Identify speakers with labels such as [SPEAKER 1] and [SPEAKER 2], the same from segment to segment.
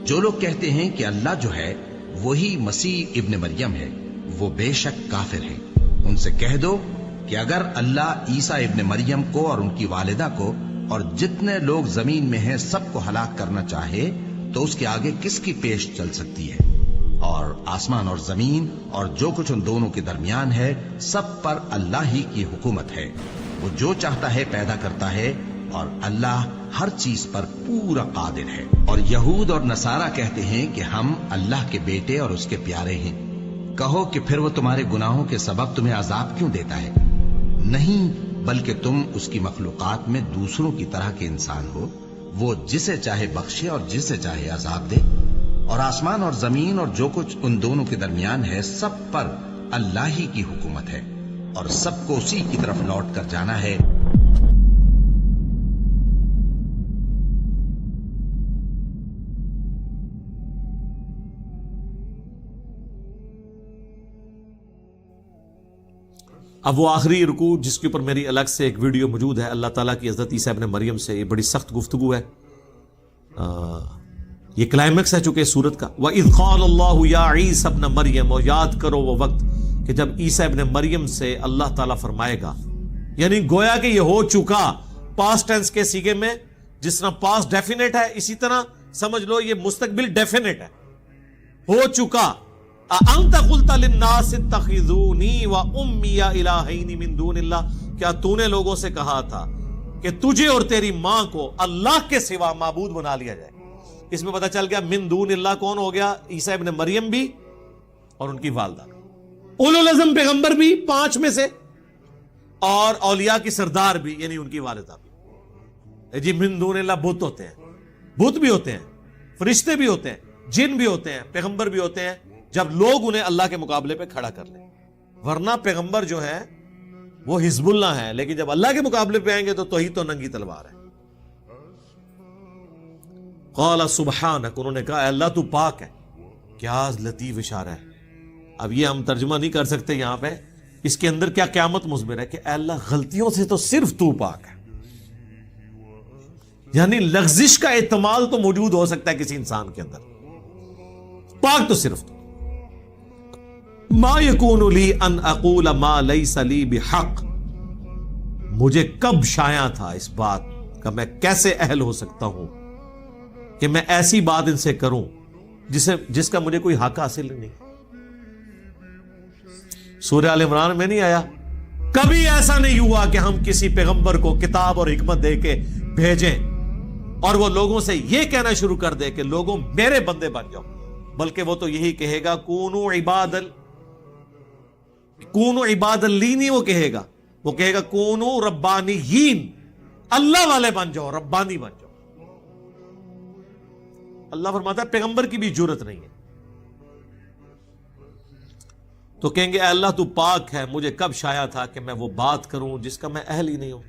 [SPEAKER 1] جو لوگ کہتے ہیں کہ اللہ جو ہے وہی مسیح ابن مریم ہے، وہ بے شک کافر ہیں۔ ان سے کہہ دو کہ اگر اللہ عیسیٰ ابن مریم کو اور ان کی والدہ کو اور جتنے لوگ زمین میں ہیں سب کو ہلاک کرنا چاہے تو اس کے آگے کس کی پیش چل سکتی ہے؟ اور آسمان اور زمین اور جو کچھ ان دونوں کے درمیان ہے سب پر اللہ ہی کی حکومت ہے۔ وہ جو چاہتا ہے پیدا کرتا ہے اور اللہ ہر چیز پر پورا قادر ہے۔ اور یہود اور نصارہ کہتے ہیں کہ ہم اللہ کے بیٹے اور اس کے پیارے ہیں۔ کہو کہ پھر وہ تمہارے گناہوں کے سبب تمہیں عذاب کیوں دیتا ہے؟ نہیں، بلکہ تم اس کی مخلوقات میں دوسروں کی طرح کے انسان ہو۔ وہ جسے چاہے بخشے اور جسے چاہے عذاب دے۔ اور آسمان اور زمین اور جو کچھ ان دونوں کے درمیان ہے سب پر اللہ ہی کی حکومت ہے، اور سب کو اسی کی طرف لوٹ کر جانا ہے۔
[SPEAKER 2] اب وہ آخری رکوع جس کے اوپر میری الگ سے ایک ویڈیو موجود ہے، اللہ تعالیٰ کی حضرت عیسیٰ ابن مریم سے یہ بڑی سخت گفتگو ہے، یہ کلائمیکس ہے چونکہ سورت کا۔ وَإِذْ قَالَ اللَّهُ يَا عِيسَى ابْنَ مَرْيَمَ، اور یاد کرو وہ وقت کہ جب عیسیٰ ابن مریم سے اللہ تعالیٰ فرمائے گا، یعنی گویا کہ یہ ہو چکا پاسٹ ٹینس کے سیگے میں، جس طرح پاسٹ ڈیفینیٹ ہے اسی طرح سمجھ لو یہ مستقبل ڈیفینیٹ ہے، ہو چکا۔ أَأَنْتَ قُلْتَ لِلنَّاسِ اتَّخِذُونِي وَأُمِّيَ إِلَٰهَيْنِ مِن دُونِ اللَّهِ، کیا تو نے لوگوں سے کہا تھا کہ تجھے اور تیری ماں کو اللہ کے سوا معبود بنا لیا جائے؟ اس میں پتہ چل گیا من دون اللہ کون ہو گیا؟ عیسیٰ ابن مریم بھی اور ان کی والدہ، اولو العزم پیغمبر بھی 5 میں سے، اور اولیاء کی سردار بھی یعنی ان کی والدہ بھی۔ جی من دون اللہ بت ہوتے ہیں، بت بھی ہوتے ہیں، فرشتے بھی ہوتے ہیں، جن بھی ہوتے ہیں، پیغمبر بھی ہوتے ہیں، جب لوگ انہیں اللہ کے مقابلے پہ کھڑا کر لیں، ورنہ پیغمبر جو ہے وہ حزب اللہ ہے، لیکن جب اللہ کے مقابلے پہ آئیں گے تو توحید تو ننگی تلوار ہے۔ قال سبحانک، انہوں نے کہا اے اللہ تو پاک ہے۔ کیا لطیف اشارہ ہے، اب یہ ہم ترجمہ نہیں کر سکتے یہاں پہ، اس کے اندر کیا قیامت مضمر ہے کہ اے اللہ غلطیوں سے تو صرف تو پاک ہے، یعنی لغزش کا احتمال تو موجود ہو سکتا ہے کسی انسان کے اندر، پاک تو صرف تو۔ ما یکون لی ان اقول ما لیس لی بحق، مجھے کب شایع تھا اس بات کا، میں کیسے اہل ہو سکتا ہوں کہ میں ایسی بات ان سے کروں جس کا مجھے کوئی حق حاصل نہیں۔ سورہ آل عمران میں نہیں آیا کبھی ایسا نہیں ہوا کہ ہم کسی پیغمبر کو کتاب اور حکمت دے کے بھیجیں اور وہ لوگوں سے یہ کہنا شروع کر دے کہ لوگوں میرے بندے بن جاؤ، بلکہ وہ تو یہی کہے گا کونو عباد لی، نہیں وہ کہے گا کونو ربانیین، اللہ والے بن جاؤ، ربانی بن جاؤ۔ اللہ فرماتا ہے پیغمبر کی بھی جرت نہیں ہے، تو کہیں گے اے اللہ تو پاک ہے، مجھے کب شایع تھا کہ میں وہ بات کروں جس کا میں اہل ہی نہیں ہوں۔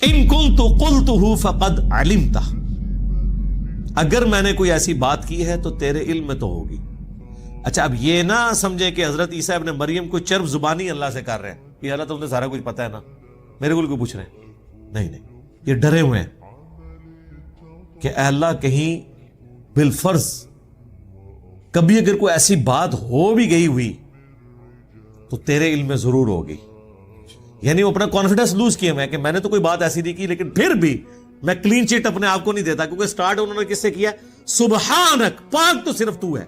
[SPEAKER 2] ان کنت قلتہ فقد علمتہ، اگر میں نے کوئی ایسی بات کی ہے تو تیرے علم میں تو ہوگی۔ اچھا اب یہ نہ سمجھے کہ حضرت عیسیٰ ابن مریم کو چرب زبانی اللہ سے کر رہے ہیں کہ اللہ تمہیں سارا کچھ پتہ ہے نا، میرے کو پوچھ رہے ہیں، نہیں، یہ ڈرے ہوئے ہیں کہ اے اللہ کہیں بالفرض کبھی اگر کوئی ایسی بات ہو بھی گئی ہوئی تو تیرے علم میں ضرور ہوگی، یعنی وہ اپنا کانفیڈنس لوز کیے ہوئے کہ میں نے تو کوئی بات ایسی نہیں کی، لیکن پھر بھی میں کلین چٹ اپنے آپ کو نہیں دیتا، کیونکہ سٹارٹ انہوں نے کس سے کیا؟ سبحانک، پاک تو صرف تو ہے۔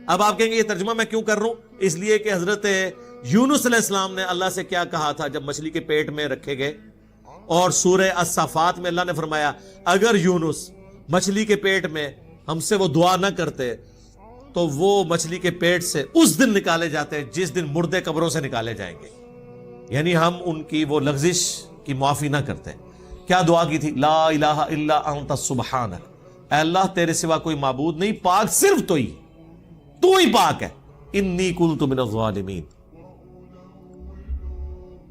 [SPEAKER 2] اب آپ کہیں گے یہ ترجمہ میں کیوں کر رہا ہوں؟ اس لیے کہ حضرت یونس علیہ السلام نے اللہ سے کیا کہا تھا جب مچھلی کے پیٹ میں رکھے گئے، اور سورہ الصافات میں اللہ نے فرمایا اگر یونس مچھلی کے پیٹ میں ہم سے وہ دعا نہ کرتے تو وہ مچھلی کے پیٹ سے اس دن نکالے جاتے جس دن مردے قبروں سے نکالے جائیں گے، یعنی ہم ان کی وہ لغزش کی معافی نہ کرتے۔ کیا دعا کی تھی؟ لا الہ الا انت سبحانک، اے اللہ تیرے سوا کوئی معبود نہیں، پاک صرف تو ہی پاک ہے، انی کنت من الظالمین،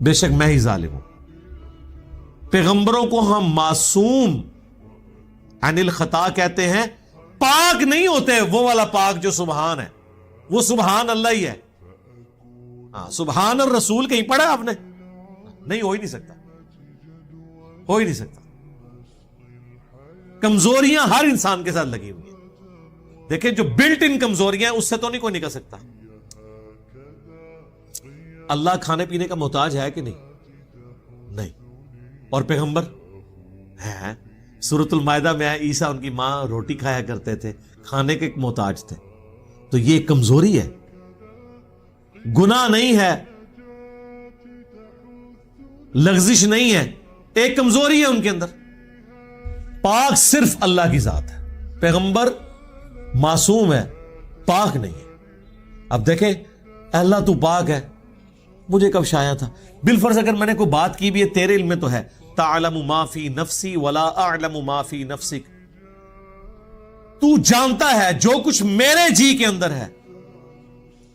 [SPEAKER 2] بے شک میں ہی ظالم ہوں۔ پیغمبروں کو ہم معصوم عن الخطا کہتے ہیں، پاک نہیں ہوتے وہ والا پاک جو سبحان ہے، وہ سبحان اللہ ہی ہے۔ سبحان الرسول کہیں پڑھا آپ نے؟ نہیں، ہو ہی نہیں سکتا، ہو ہی نہیں سکتا۔ کمزوریاں ہر انسان کے ساتھ لگی ہوئی ہیں. دیکھیں جو بلٹ ان کمزوریاں ہیں اس سے تو نہیں کوئی نکل سکتا. اللہ کھانے پینے کا محتاج ہے کہ نہیں. اور پیغمبر ہے. سورۃ المائدہ میں ہے عیسیٰ ان کی ماں روٹی کھایا کرتے تھے, کھانے کے محتاج تھے. تو یہ کمزوری ہے, گناہ نہیں ہے, لغزش نہیں ہے, ایک کمزوری ہے ان کے اندر. پاک صرف اللہ کی ذات ہے, پیغمبر معصوم ہے, پاک نہیں ہے. اب دیکھیں اللہ تو پاک ہے, مجھے کب شایا تھا. بالفرض اگر میں نے کوئی بات کی بھی ہے, تیرے علم میں تو ہے, تعلم ما فی نفسی ولا اعلم ما فی نفسک, تو جانتا ہے جو کچھ میرے جی کے اندر ہے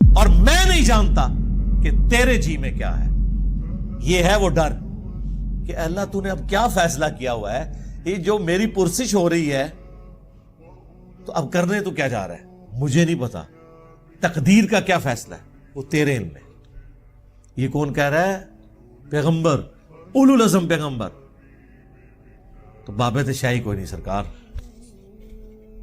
[SPEAKER 2] اور میں نہیں جانتا کہ تیرے جی میں کیا ہے. یہ ہے وہ ڈر کہ اللہ تو نے اب کیا فیصلہ کیا ہوا ہے, یہ جو میری پرسش ہو رہی ہے تو اب کرنے تو کیا جا رہا ہے, مجھے نہیں پتا. تقدیر کا کیا فیصلہ ہے وہ تیرے علم میں. یہ کون کہہ رہا ہے؟ پیغمبر, اولو العزم پیغمبر. تو بابت شاہی کوئی نہیں سرکار.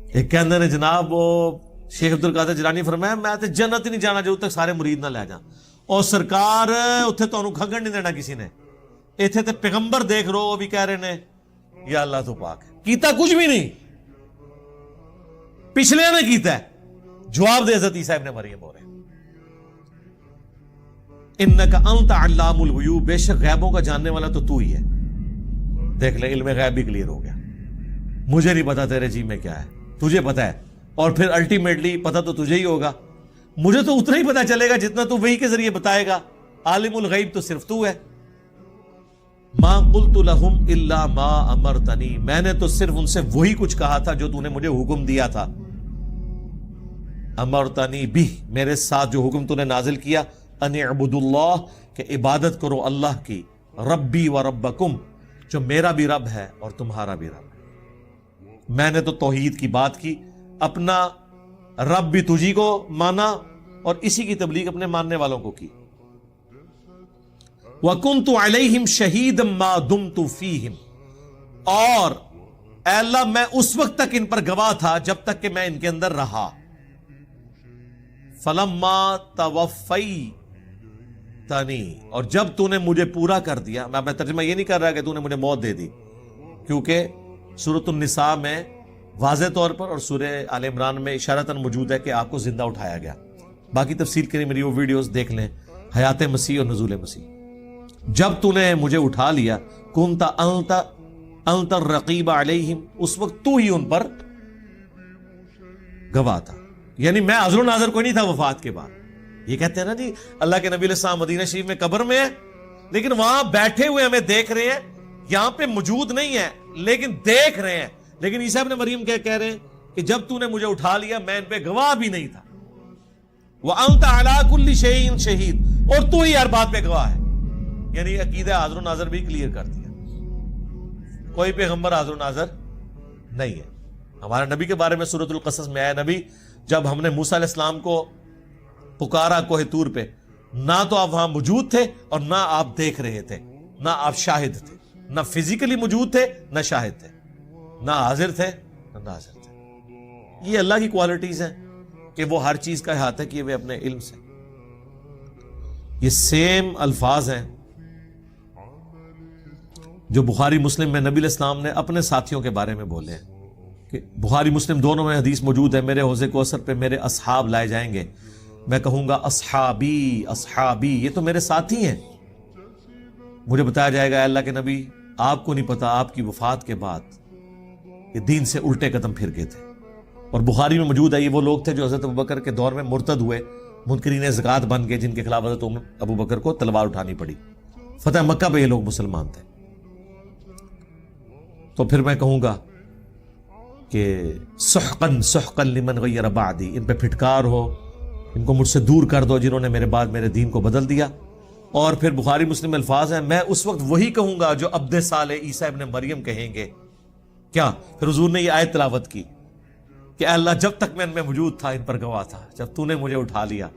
[SPEAKER 2] ایک کہندے نے جناب وہ شیخ عبد القادر جیلانی فرمایا میں تے جنت ہی نہیں جانا جب تک سارے مرید نہ لے جاؤں. اور سرکار اتنے تمہیں کھنگن نہیں دینا کسی نے. اتنے تے پیغمبر دیکھ رہو, وہ بھی کہہ رہے ہیں یا اللہ تو پاک ہے, کیتا کچھ بھی نہیں, پچھلے نے کیتا ہے. جواب دے حضرت عیسیٰ ابن مریم ہو رہے ہیں انکا انت علام الغیوب, بے شک غیبوں کا جاننے والا تو ہی ہے. دیکھ لے علم غیب بھی کلیئر ہو گیا. مجھے نہیں پتا تیرے جی میں کیا ہے, تجھے پتا ہے, اور پھر الٹیمیٹلی پتا تو تجھے ہی ہوگا. مجھے تو اتنا ہی پتا چلے گا جتنا تو وہی کے ذریعے بتائے گا. عالم الغیب تو صرف تو ہے. ما قلت لهم الا ما امرتنی, میں نے تو صرف ان سے وہی کچھ کہا تھا جو تو نے مجھے حکم دیا تھا. امرتنی بھی, میرے ساتھ جو حکم تو نے نازل کیا, ان اعبدوا اللہ, کہ عبادت کرو اللہ کی, ربی و ربکم, جو میرا بھی رب ہے اور تمہارا بھی رب ہے. میں نے تو توحید کی بات کی, اپنا رب بھی تجھی کو مانا اور اسی کی تبلیغ اپنے ماننے والوں کو کی. وَكُنْتُ عَلَيْهِمْ شَهِيدًا مَا دُمْتُ فِيهِمْ, اور اے اللہ میں اس وقت تک ان پر گواہ تھا جب تک کہ میں ان کے اندر رہا. فَلَمَّا تَوَفَّيْتَنِي, اور جب تو نے مجھے پورا کر دیا. میں ترجمہ یہ نہیں کر رہا کہ تو نے مجھے موت دے دی, کیونکہ سورۃ النساء میں واضح طور پر اور سورہ آل عمران میں اشارتاً موجود ہے کہ آپ کو زندہ اٹھایا گیا. باقی تفصیل کے لیے میری وہ ویڈیوز دیکھ لیں, حیات مسیح اور نزول مسیح. جب تو نے مجھے اٹھا لیا, کنت انت الرقیب علیہم, اس وقت تو ہی ان پر گواہ تھا. یعنی میں حاضر و ناظر کوئی نہیں تھا وفات کے بعد. یہ کہتے ہیں نا جی اللہ کے نبی علیہ السلام مدینہ شریف میں قبر میں ہے, لیکن وہاں بیٹھے ہوئے ہمیں دیکھ رہے ہیں, یہاں پہ موجود نہیں ہے لیکن دیکھ رہے ہیں. لیکن عیسیٰ ابن مریم کیا کہہ رہے ہیں کہ جب تو نے مجھے اٹھا لیا میں ان پہ گواہ بھی نہیں تھا. وَأَنْتَ عَلَىٰ كُلِّ شَيْءٍ شَهِيدٌ, اور تو ہی ہر بات پہ گواہ ہے. یعنی عقیدہ حاضر و ناظر بھی کلیئر کر دیا. کوئی پیغمبر حاضر و ناظر نہیں ہے. ہمارے نبی کے بارے میں سورۃ القصص میں آیا, نبی جب ہم نے موسیٰ علیہ السلام کو پکارا کوہ طور پہ, نہ تو آپ وہاں موجود تھے اور نہ آپ دیکھ رہے تھے, نہ آپ شاہد تھے, نہ فزیکلی موجود تھے نہ شاہد تھے, نہ حاضر تھے نہ ناظر تھے. یہ اللہ کی کوالٹیز ہیں کہ وہ ہر چیز کا احاطہ کیے ہوئے اپنے علم سے. یہ سیم الفاظ ہیں جو بخاری مسلم میں نبی علیہ السلام نے اپنے ساتھیوں کے بارے میں بولے ہیں کہ بخاری مسلم دونوں میں حدیث موجود ہے, میرے حوض کوثر پہ میرے اصحاب لائے جائیں گے, میں کہوں گا اصحابی اصحابی, یہ تو میرے ساتھی ہیں. مجھے بتایا جائے گا اے اللہ کے نبی آپ کو نہیں پتا آپ کی وفات کے بعد یہ دین سے الٹے قدم پھر گئے تھے. اور بخاری میں موجود ہے یہ وہ لوگ تھے جو حضرت ابوبکر کے دور میں مرتد ہوئے, منکرین زکوٰۃ بن گئے, جن کے خلاف حضرت ابوبکر کو تلوار اٹھانی پڑی. فتح مکہ پہ یہ لوگ مسلمان تھے. تو پھر میں کہوں گا کہ سحقن سحقن لمن غیر بعدی, ان پہ پھٹکار ہو, ان کو مجھ سے دور کر دو جنہوں نے میرے بعد میرے دین کو بدل دیا. اور پھر بخاری مسلم الفاظ ہیں, میں اس وقت وہی کہوں گا جو عبد صالح عیسیٰ ابن مریم کہیں گے. کیا پھر حضور نے یہ آیت تلاوت کی کہ اے اللہ جب تک میں ان میں موجود تھا ان پر گواہ تھا, جب تو نے مجھے اٹھا لیا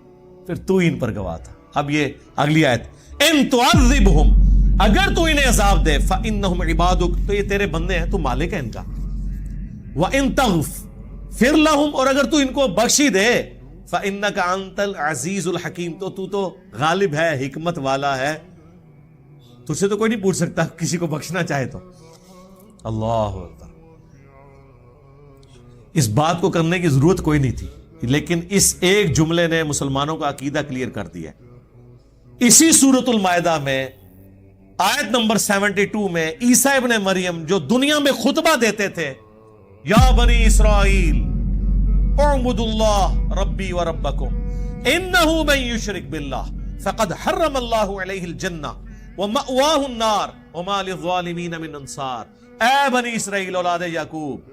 [SPEAKER 2] پھر تو ہی ان پر گواہ تھا. اب یہ اگلی آیت, ان تعذبہم, اگر تو انہیں عذاب دے, فإنہم عبادک, تو یہ تیرے بندے ہیں, تو مالک ہے ان کا. وَإِن تَغْفِرْ لَهُمْ، اور اگر تو ان کو بخشی دے، فَإِنَّكَ أَنْتَ الْعَزِيزُ الْحَكِيمُ، تو غالب ہے، حکمت والا ہے، تجھ سے تو کوئی نہیں پوچھ سکتا کسی کو بخشنا چاہے تو۔ اللہ اکبر۔ اس بات کو کرنے کی ضرورت کوئی نہیں تھی، لیکن اس ایک جملے نے مسلمانوں کا عقیدہ کلیئر کر دیا۔ اسی سورۃ المائدہ میں آیت نمبر 72 میں عیسیٰ ابن مریم جو دنیا میں خطبہ دیتے تھے، یا بنی اسرائیل اعبدوا اللہ ربی و ربکم انہ من یشرک باللہ فقد حرم اللہ علیہ الجنہ ومأواہ النار وما للظالمین من انصار۔ اے بنی اسرائیل اولاد یعقوب،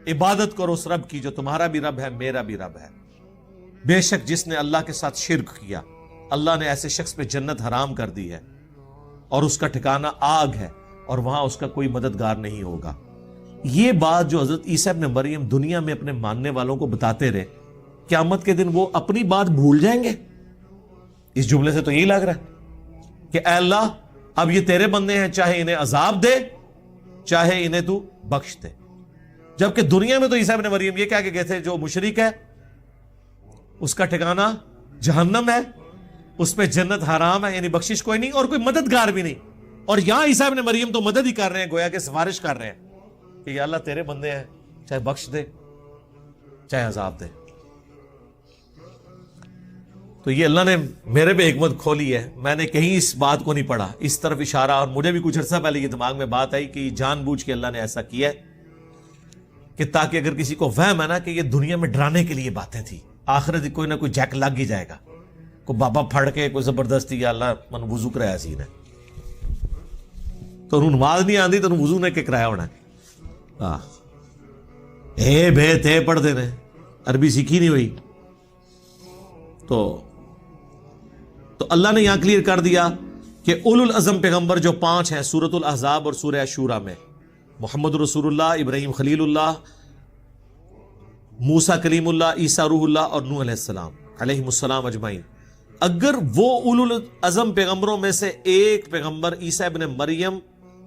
[SPEAKER 2] عبادت کرو اس رب کی جو تمہارا بھی رب ہے، میرا بھی رب ہے۔ بے شک جس نے اللہ کے ساتھ شرک کیا، اللہ نے ایسے شخص پہ جنت حرام کر دی ہے اور اس کا ٹھکانہ آگ ہے اور وہاں اس کا کوئی مددگار نہیں ہوگا۔ یہ بات جو حضرت عیسیٰ ابن مریم دنیا میں اپنے ماننے والوں کو بتاتے رہے، قیامت کے دن وہ اپنی بات بھول جائیں گے؟ اس جملے سے تو یہی لگ رہا ہے کہ اے اللہ اب یہ تیرے بندے ہیں، چاہے انہیں عذاب دے چاہے انہیں تو بخش دے۔ جبکہ دنیا میں تو عیسیٰ ابن مریم یہ کہہ کے گئے تھے جو مشرک ہے اس کا ٹھکانہ جہنم ہے، اس پہ جنت حرام ہے، یعنی بخشش کوئی نہیں اور کوئی مددگار بھی نہیں۔ اور یہاں عیسیٰ ابن مریم تو مدد ہی کر رہے ہیں، گویا کہ سفارش کر رہے ہیں کہ یا اللہ تیرے بندے ہیں، چاہے بخش دے چاہے عذاب دے۔ تو یہ اللہ نے میرے پہ حکمت کھولی ہے، میں نے کہیں اس بات کو نہیں پڑھا، اس طرف اشارہ، اور مجھے بھی کچھ عرصہ پہلے یہ دماغ میں بات آئی کہ جان بوجھ کے اللہ نے ایسا کیا ہے کہ تاکہ اگر کسی کو وہم ہے نا کہ یہ دنیا میں ڈرانے کے لیے باتیں تھی، آخرت کوئی نہ کوئی جیک لگ ہی جائے گا، کوئی بابا پھڑ کے کوئی زبردستی یا اللہ من وضو کرایا سی نے، تو انہوں نماز نہیں آتی تو انہوں وضو نے کہ کرایا ہونا ہے، اے بے تے پڑھ دینے، عربی سیکھی نہیں ہوئی۔ تو اللہ نے یہاں کلیئر کر دیا کہ اولو العزم پیغمبر جو 5 ہیں سورۃ الاحزاب اور سورہ شورى میں، محمد رسول اللہ، ابراہیم خلیل اللہ، موسیٰ کلیم اللہ، عیسیٰ روح اللہ اور نوح علیہ السلام علیہم السلام اجمعین، اگر وہ اولو العزم پیغمبروں میں سے ایک پیغمبر عیسیٰ ابن مریم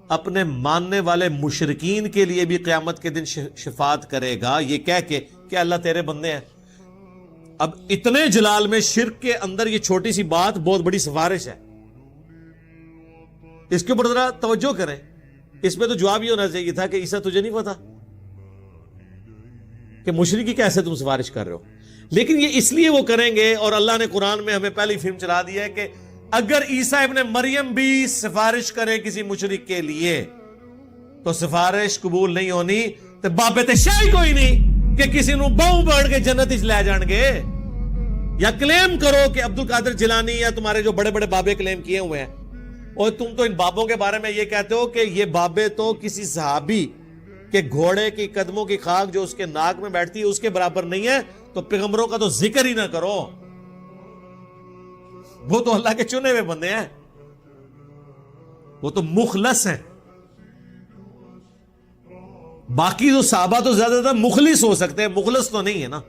[SPEAKER 2] اپنے ماننے والے مشرکین کے لیے بھی قیامت کے دن شفاعت کرے گا یہ کہہ کے کہ اللہ تیرے بندے ہیں، اب اتنے جلال میں شرک کے اندر یہ چھوٹی سی بات بہت بڑی سفارش ہے، اس کے اوپر ذرا توجہ کریں۔ اس پہ تو جواب یہ ہونا چاہیے تھا کہ عیسیٰ تجھے نہیں پتا کہ مشرکی کیسے تم سفارش کر رہے ہو، لیکن یہ اس لیے وہ کریں گے، اور اللہ نے قرآن میں ہمیں پہلی فلم چلا دی ہے کہ اگر عیسیٰ ابن مریم بھی سفارش کرے کسی مشرک کے لیے تو سفارش قبول نہیں ہونی، تو بابے تے شاہی کوئی نہیں کہ کسی نو باؤں بڑھ کے جنت اس لے جان گے، یا کلیم کرو کہ عبد القادر جیلانی یا تمہارے جو بڑے بڑے بابے کلیم کیے ہوئے ہیں، اور تم تو ان بابوں کے بارے میں یہ کہتے ہو کہ یہ بابے تو کسی صحابی کے گھوڑے کی قدموں کی خاک جو اس کے ناک میں بیٹھتی ہے اس کے برابر نہیں ہے، تو پیغمبروں کا تو ذکر ہی نہ کرو، وہ تو اللہ کے چنے ہوئے بندے ہیں، وہ تو مخلص ہیں۔ باقی تو صحابہ تو زیادہ تر مخلص ہو سکتے ہیں، مخلص تو نہیں ہے نا،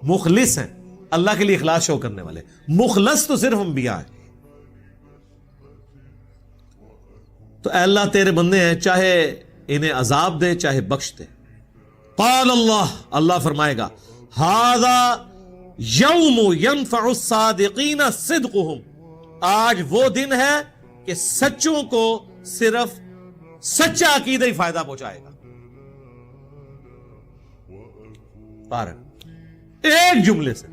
[SPEAKER 2] مخلص ہیں اللہ کے لیے اخلاص شو کرنے والے، مخلص تو صرف انبیاء ہیں۔ تو اے اللہ تیرے بندے ہیں، چاہے انہیں عذاب دے چاہے بخش دے۔ قال اللہ فرمائے گا ھذا یوم ینفع الصادقین صدقہم، آج وہ دن ہے کہ سچوں کو صرف سچا عقیدہ ہی فائدہ پہنچائے گا۔ ایک جملے سے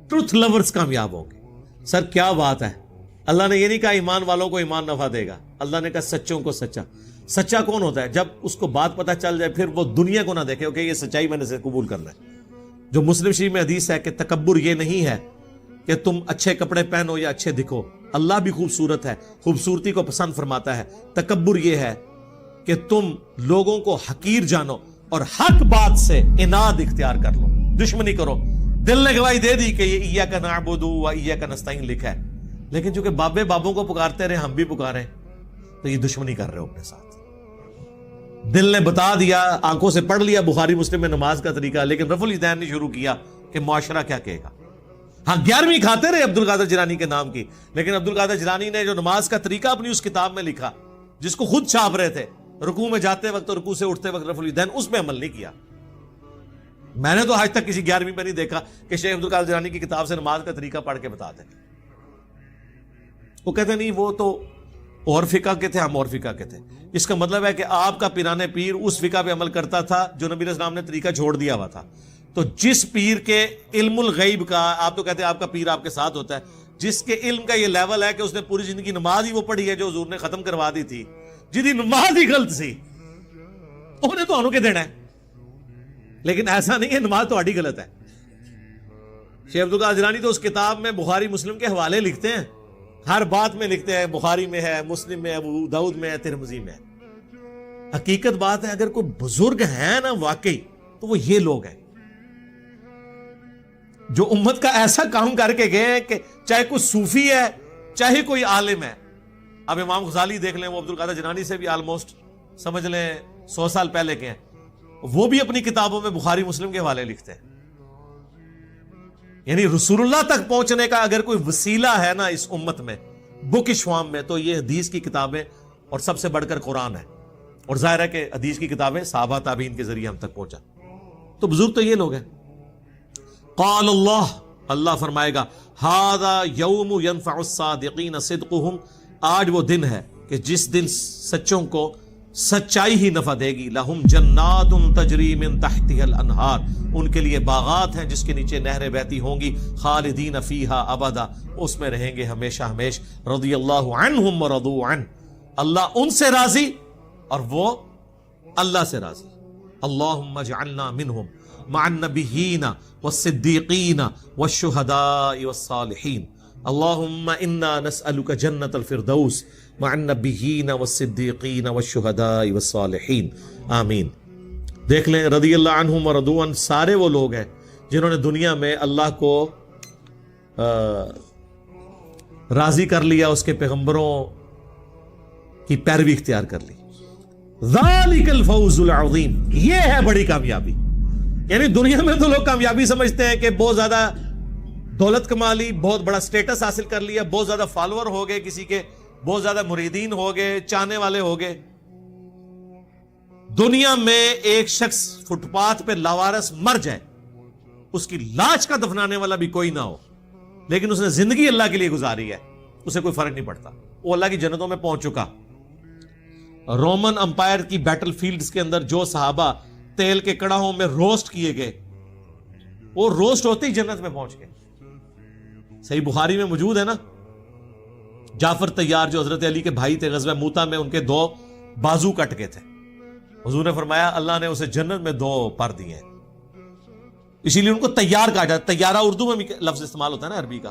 [SPEAKER 2] ٹروتھ لورز کامیاب ہوں گے۔ سر کیا بات ہے، اللہ نے یہ نہیں کہا ایمان والوں کو ایمان نفع دے گا، اللہ نے کہا سچوں کو سچا۔ سچا کون ہوتا ہے؟ جب اس کو بات پتہ چل جائے پھر وہ دنیا کو نہ دیکھے کہ یہ سچائی میں نے سے قبول کرنا ہے۔ جو مسلم شریف میں حدیث ہے کہ تکبر یہ نہیں ہے کہ تم اچھے کپڑے پہنو یا اچھے دکھو، اللہ بھی خوبصورت ہے، خوبصورتی کو پسند فرماتا ہے۔ تکبر یہ ہے کہ تم لوگوں کو حقیر جانو اور حق بات سے اناد اختیار کر لو، دشمنی کرو۔ دل نے گواہی دے دی کہ یہ ایاک نعبد و ایاک نستعین لکھا ہے، لیکن چونکہ بابوں کو پکارتے رہے ہم بھی پکاریں تو یہ دشمنی کر رہے ہو اپنے ساتھ۔ دل نے بتا دیا، آنکھوں سے پڑھ لیا بخاری مسلم میں نماز کا طریقہ، لیکن رفع الیدین نے شروع کیا کہ معاشرہ کیا کہے گا۔ ہاں 11ویں کھاتے رہے عبد القادر جیلانی کے نام کی، لیکن عبد القادر جیلانی نے جو نماز کا طریقہ اپنی اس کتاب میں لکھا جس کو خود چھاپ رہے تھے، رکوع میں جاتے وقت اور رکوع سے اٹھتے وقت رفع الیدین، اس پہ عمل نہیں کیا. میں نے تو آج تک کسی 11ویں میں نہیں دیکھا کہ شیخ عبد القادر جیلانی کی کتاب سے نماز کا طریقہ پڑھ کے بتا دیں. وہ کہتے نہیں وہ تو اور فقہ کے تھے، ہم اور فقہ کے تھے. اس کا مطلب ہے کہ آپ کا پیران پیر اس فقہ پہ عمل کرتا تھا جو نبی علیہ السلام نے طریقہ چھوڑ دیا ہوا تھا. تو جس پیر کے علم الغیب کا، آپ تو کہتے ہیں آپ کا پیر آپ کے ساتھ ہوتا ہے، جس کے علم کا یہ لیول ہے کہ اس نے پوری زندگی نماز ہی وہ پڑھی ہے جو حضور نے ختم کروا دی تھی، جدی نماز ہی غلط سی، انہیں تو انہوں کے دینا ہے. لیکن ایسا نہیں ہے نماز تو آڈی غلط ہے. شیخ عبد القادر جیلانی تو اس کتاب میں بخاری مسلم کے حوالے لکھتے ہیں، ہر بات میں لکھتے ہیں، بخاری میں ہے، مسلم میں ہے، ابو داؤد میں ہے، ترمذی میں ہے. حقیقت بات ہے اگر کوئی بزرگ ہے نا واقعی تو وہ یہ لوگ ہیں جو امت کا ایسا کام کر کے گئے ہیں کہ چاہے کوئی صوفی ہے چاہے کوئی عالم ہے. اب امام غزالی دیکھ لیں، وہ عبد القادر جیلانی سے بھی آلموسٹ سمجھ لیں 100 سال پہلے کے ہیں، وہ بھی اپنی کتابوں میں بخاری مسلم کے حوالے لکھتے ہیں. یعنی رسول اللہ تک پہنچنے کا اگر کوئی وسیلہ ہے نا اس امت میں بکش فارم میں تو یہ حدیث کی کتابیں اور سب سے بڑھ کر قرآن ہے. اور ظاہر ہے کہ حدیث کی کتابیں صحابہ تابعین کے ذریعے ہم تک پہنچا. تو بزرگ تو یہ لوگ ہیں. قال اللہ، اللہ فرمائے گا ھذا یوم ینفع الصادقین صدقہم، آج وہ دن ہے کہ جس دن سچوں کو سچائی ہی نفع دے گی. لہم جنات تجری من تحتها الانہار، ان کے لیے باغات ہیں جس کے نیچے نہریں بہتی ہوں گی. خالدین فیہا ابدا، اس میں رہیں گے ہمیشہ ہمیش. رضی اللہ عنہم ورضوا عنہ، اللہ ان سے راضی اور وہ اللہ سے راضی. اللہم اجعلنا منہم مع النبیین والصدیقین والشہداء والصالحین. اللہم انا نسألک جنت الفردوس مع النبیین والصدیقین والشہداء والصالحین. آمین. دیکھ لیں رضی اللہ عنہم ورضوا عنہ سارے وہ لوگ ہیں جنہوں نے دنیا میں اللہ کو راضی کر لیا، اس کے پیغمبروں کی پیروی اختیار کر لی. ذالک الفوز العظیم، یہ ہے بڑی کامیابی. یعنی دنیا میں تو لوگ کامیابی سمجھتے ہیں کہ بہت زیادہ دولت کما لی، بہت بڑا سٹیٹس حاصل کر لیا، بہت زیادہ فالوور ہو گئے، کسی کے بہت زیادہ مریدین ہو گئے، چاہنے والے ہو گئے. دنیا میں ایک شخص فٹ پاتھ پہ لاوارث مر جائے، اس کی لاش کا دفنانے والا بھی کوئی نہ ہو، لیکن اس نے زندگی اللہ کے لیے گزاری ہے، اسے کوئی فرق نہیں پڑتا، وہ اللہ کی جنتوں میں پہنچ چکا. رومن امپائر کی بیٹل فیلڈز کے اندر جو صحابہ تیل کے کڑاہوں میں روسٹ کیے گئے، وہ روسٹ ہوتے ہی جنت میں پہنچ گئے. صحیح بخاری میں موجود ہے نا، جعفر طیار جو حضرت علی کے بھائی تھے، غزوہ موتا میں ان کے 2 بازو کٹ گئے تھے. حضور نے فرمایا اللہ نے اسے جنت میں 2 پر دیے ہیں. اسی لیے ان کو تیار کہا جاتا ہے. تیارہ اردو میں بھی لفظ استعمال ہوتا ہے نا عربی کا.